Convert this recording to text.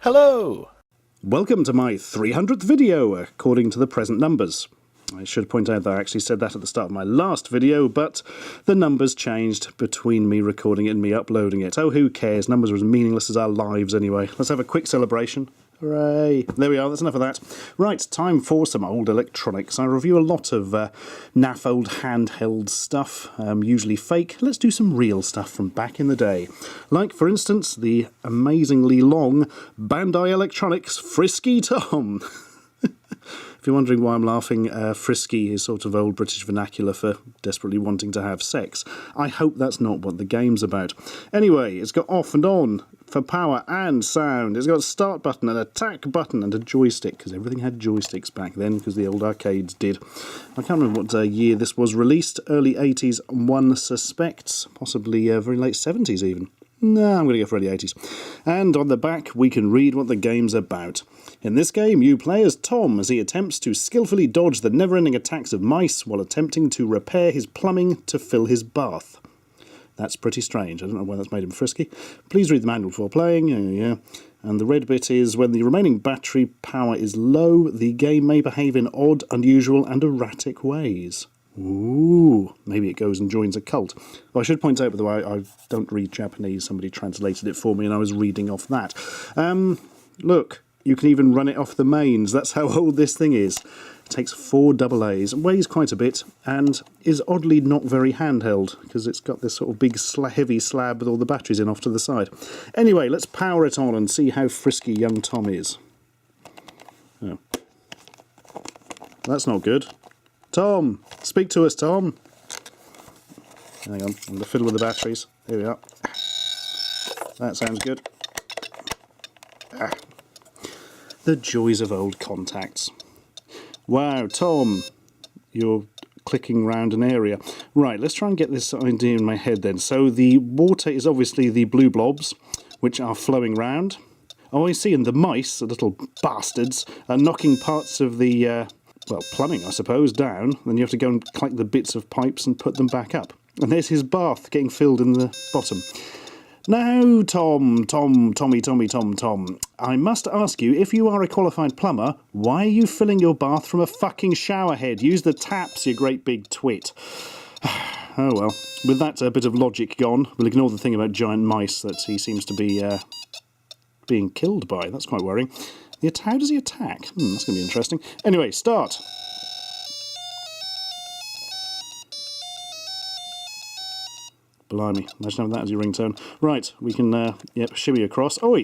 Hello! Welcome to my 300th video, according to the present numbers. I should point out that I actually said that at the start of my last video, but the numbers changed between me recording it and me uploading it. Oh, who cares? Numbers are as meaningless as our lives anyway. Let's have a quick celebration. Hooray! There we are, that's enough of that. Right, time for some old electronics. I review a lot of naff old handheld stuff, usually fake. Let's do some real stuff from back in the day. Like, for instance, the amazingly long Bandai Electronics Frisky Tom. If you're wondering why I'm laughing, frisky is sort of old British vernacular for desperately wanting to have sex. I hope that's not what the game's about. Anyway, it's got off and on for power and sound. It's got a start button, an attack button, and a joystick, because everything had joysticks back then, because the old arcades did. I can't remember what year this was released. Early 80s, one suspects. Possibly very late 70s even. No, I'm going to go for early 80s. And on the back, we can read what the game's about. In this game, you play as Tom as he attempts to skillfully dodge the never-ending attacks of mice while attempting to repair his plumbing to fill his bath. That's pretty strange. I don't know why that's made him frisky. Please read the manual before playing. Yeah. And the red bit is, when the remaining battery power is low, the game may behave in odd, unusual and erratic ways. Ooh, maybe it goes and joins a cult. Well, I should point out, by the way, I don't read Japanese. Somebody translated it for me and I was reading off that. Look, you can even run it off the mains. That's how old this thing is. It takes 4 AA's, weighs quite a bit, and is oddly not very handheld, because it's got this sort of big heavy slab with all the batteries in off to the side. Anyway, let's power it on and see how frisky young Tom is. Oh. That's not good. Tom! Speak to us, Tom! Hang on, I'm going to fiddle with the batteries. Here we are. That sounds good. The joys of old contacts. Wow, Tom! You're clicking round an area. Right, let's try and get this idea in my head then. So the water is obviously the blue blobs, which are flowing round. Oh, I see, and the mice, the little bastards, are knocking parts of the... well, plumbing, I suppose, down. Then you have to go and collect the bits of pipes and put them back up. And there's his bath getting filled in the bottom. Now, Tom, I must ask you, if you are a qualified plumber, why are you filling your bath from a fucking shower head? Use the taps, you great big twit. Oh well, with that bit of logic gone, we'll ignore the thing about giant mice that he seems to be being killed by. That's quite worrying. How does he attack? That's going to be interesting. Anyway, start. Blimey, imagine having that as your ringtone. Right, we can, shimmy across. Oi!